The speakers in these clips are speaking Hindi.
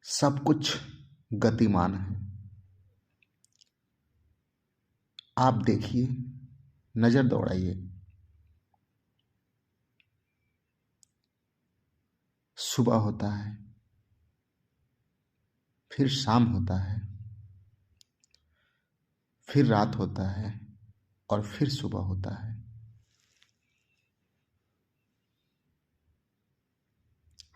सब कुछ गतिमान है। आप देखिए, नजर दौड़ाइए, सुबह होता है, फिर शाम होता है, फिर रात होता है और फिर सुबह होता है।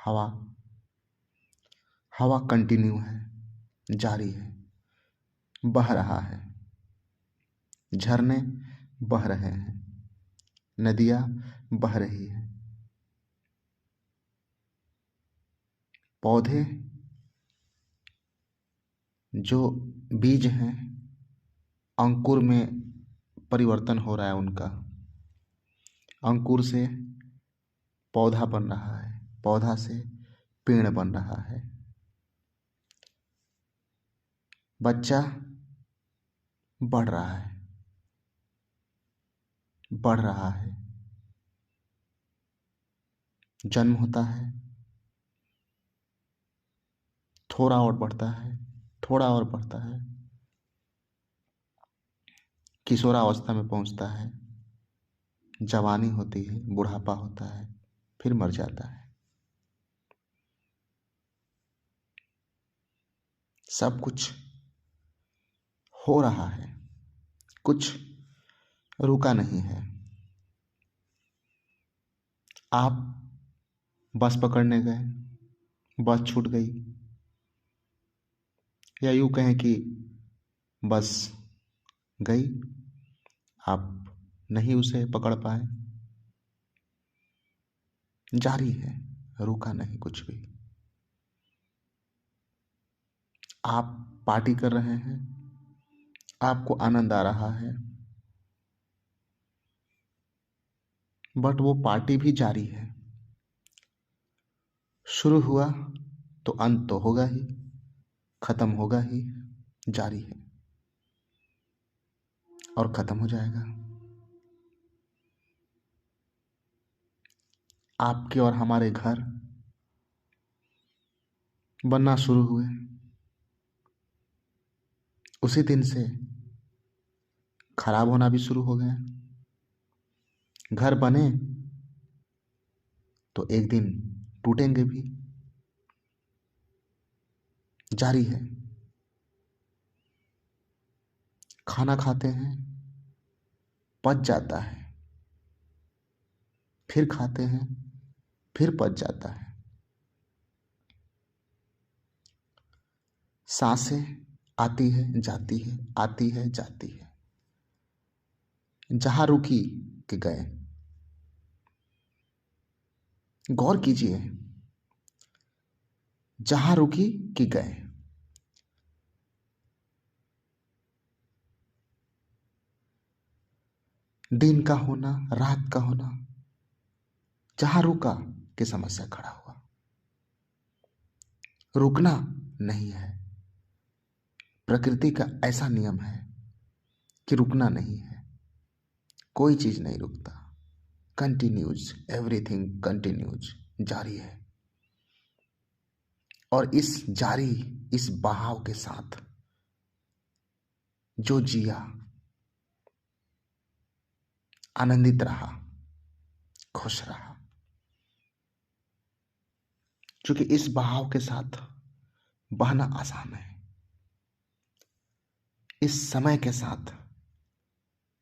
हवा हवा कंटिन्यू है, जारी है, बह रहा है। झरने बह रहे हैं, नदियां बह रही हैं। पौधे जो बीज हैं, अंकुर में परिवर्तन हो रहा है उनका। अंकुर से पौधा बन रहा है, पौधा से पेड़ बन रहा है। बच्चा बढ़ रहा है, बढ़ रहा है। जन्म होता है, थोड़ा और बढ़ता है, थोड़ा और बढ़ता है। किशोरावस्था में पहुंचता है, जवानी होती है, बुढ़ापा होता है, फिर मर जाता है। सब कुछ हो रहा है, कुछ रुका नहीं है। आप बस पकड़ने गए, बस छूट गई, या यूं कहें कि बस गई, आप नहीं उसे पकड़ पाए। जारी है, रुका नहीं कुछ भी। आप पार्टी कर रहे हैं, आपको आनंद आ रहा है, बट वो पार्टी भी जारी है। शुरू हुआ तो अंत तो होगा ही, खत्म होगा ही, जारी है और खत्म हो जाएगा। आपके और हमारे घर बनना शुरू हुए, उसी दिन से खराब होना भी शुरू हो गया। घर बने तो एक दिन टूटेंगे भी, जारी है। खाना खाते हैं, पच जाता है, फिर खाते हैं, फिर पच जाता है। सांसें आती है, जाती है, आती है, जाती है। जहां रुकी कि गए। गौर कीजिए, जहां रुकी कि गए। दिन का होना, रात का होना, जहां रुका कि समस्या खड़ा हुआ। रुकना नहीं है, प्रकृति का ऐसा नियम है कि रुकना नहीं है। कोई चीज नहीं रुकता, कंटिन्यूज, एवरीथिंग कंटिन्यूज, जारी है। और इस जारी, इस बहाव के साथ जो जिया, आनंदित रहा, खुश रहा। क्योंकि इस बहाव के साथ बहना आसान है, इस समय के साथ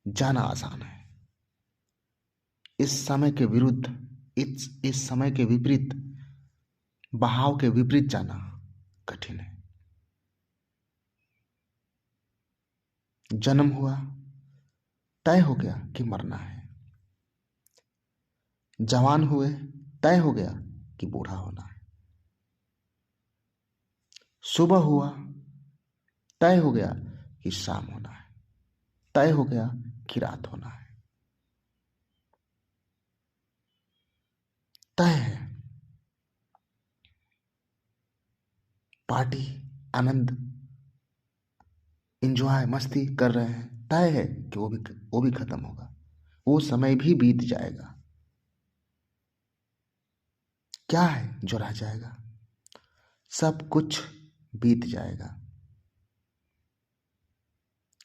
जाना आसान है। इस समय के विरुद्ध, इस समय के विपरीत, बहाव के विपरीत जाना कठिन है। जन्म हुआ, तय हो गया कि मरना है। जवान हुए, तय हो गया कि बूढ़ा होना है। सुबह हुआ, तय हो गया कि शाम होना है, तय हो गया कि रात होना है। तय है। पार्टी, आनंद, इंजॉय, मस्ती कर रहे हैं, तय है कि वो भी खत्म होगा, वो समय भी बीत जाएगा। क्या है जो रह जाएगा? सब कुछ बीत जाएगा,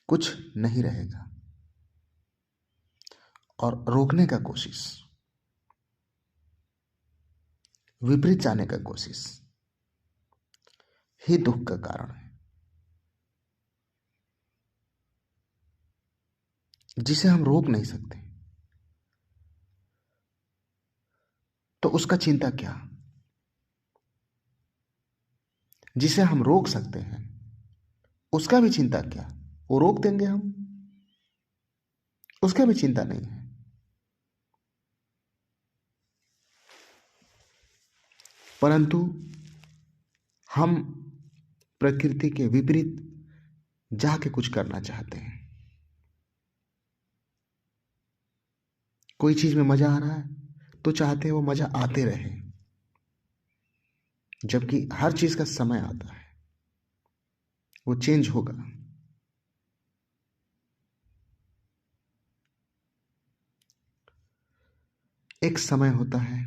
कुछ नहीं रहेगा। और रोकने का कोशिश, विपरीत जाने का कोशिश ही दुख का कारण है। जिसे हम रोक नहीं सकते तो उसका चिंता क्या। जिसे हम रोक सकते हैं उसका भी चिंता क्या, वो रोक देंगे हम, उसका भी चिंता नहीं है। परंतु हम प्रकृति के विपरीत जाके कुछ करना चाहते हैं। कोई चीज में मजा आ रहा है तो चाहते हैं वो मजा आते रहे, जबकि हर चीज का समय आता है, वो चेंज होगा। एक समय होता है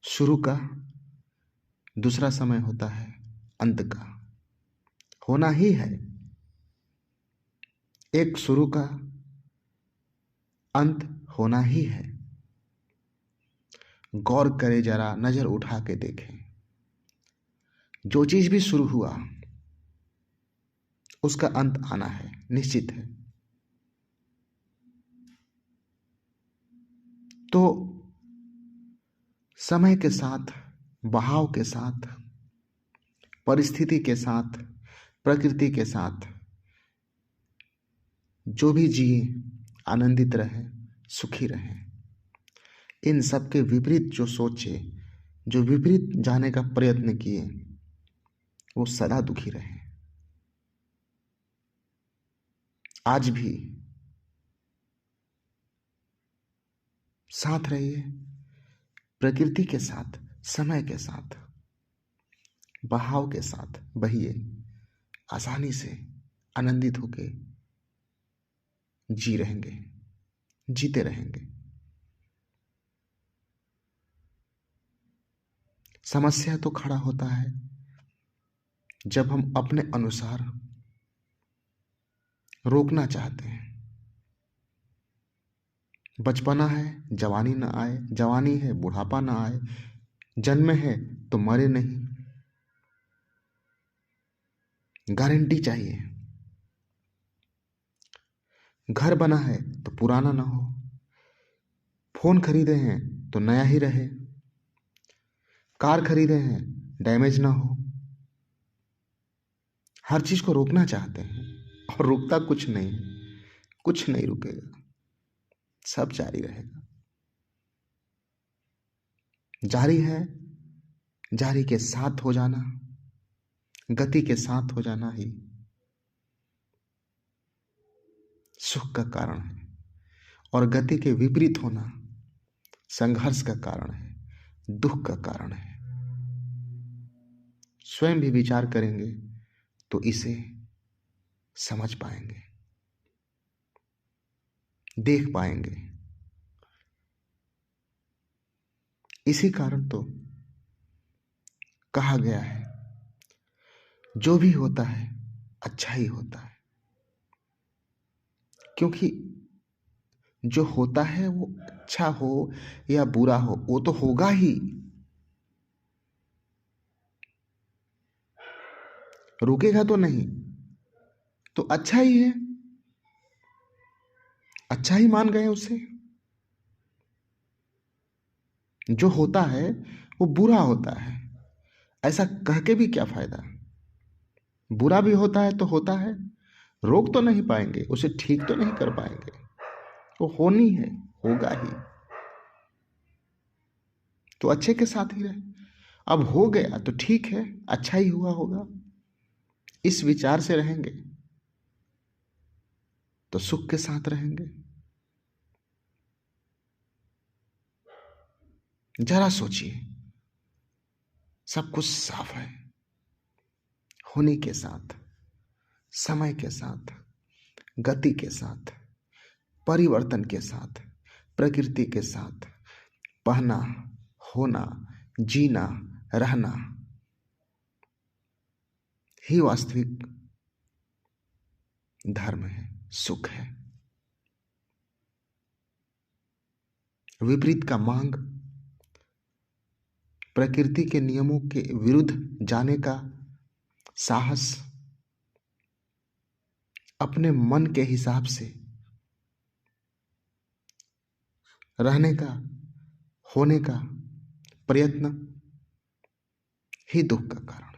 शुरू का, दूसरा समय होता है अंत का। होना ही है, एक शुरू का अंत होना ही है। गौर करे, जरा नजर उठा के देखें, जो चीज भी शुरू हुआ उसका अंत आना है, निश्चित है। तो समय के साथ, बहाव के साथ, परिस्थिति के साथ, प्रकृति के साथ जो भी जिए आनंदित रहे, सुखी रहे। इन सब के विपरीत जो सोचे, जो विपरीत जाने का प्रयत्न किए, वो सदा दुखी रहे। आज भी साथ रहिए, प्रकृति के साथ, समय के साथ, बहाव के साथ बहिए, आसानी से आनंदित होके जी रहेंगे, जीते रहेंगे। समस्या तो खड़ा होता है जब हम अपने अनुसार रोकना चाहते हैं। बचपना है, जवानी ना आए, जवानी है, बुढ़ापा ना आए, जन्म है तो मरे नहीं, गारंटी चाहिए। घर बना है तो पुराना ना हो, फोन खरीदे हैं तो नया ही रहे, कार खरीदे हैं डैमेज ना हो। हर चीज को रोकना चाहते हैं और रुकता कुछ नहीं है, कुछ नहीं रुकेगा, सब जारी रहेगा। जारी है, जारी के साथ हो जाना, गति के साथ हो जाना ही सुख का कारण है। और गति के विपरीत होना संघर्ष का कारण है, दुख का कारण है। स्वयं भी विचार करेंगे तो इसे समझ पाएंगे, देख पाएंगे। इसी कारण तो कहा गया है, जो भी होता है अच्छा ही होता है। क्योंकि जो होता है वो अच्छा हो या बुरा हो, वो तो होगा ही। रुकेगा तो नहीं, तो अच्छा ही है, अच्छा ही मान गए उसे। जो होता है वो बुरा होता है, ऐसा कह के भी क्या फायदा। बुरा भी होता है तो होता है, रोक तो नहीं पाएंगे उसे, ठीक तो नहीं कर पाएंगे, वो होनी है, होगा ही। तो अच्छे के साथ ही रहे। अब हो गया तो ठीक है, अच्छा ही हुआ होगा, इस विचार से रहेंगे तो सुख के साथ रहेंगे। जरा सोचिए, सब कुछ साफ है, होने के साथ, समय के साथ, गति के साथ, परिवर्तन के साथ, प्रकृति के साथ, पहना, होना, जीना, रहना ही वास्तविक धर्म है, सुख है। विपरीत का मांग, प्रकृति के नियमों के विरुद्ध जाने का साहस, अपने मन के हिसाब से रहने का, होने का प्रयत्न ही दुख का कारण।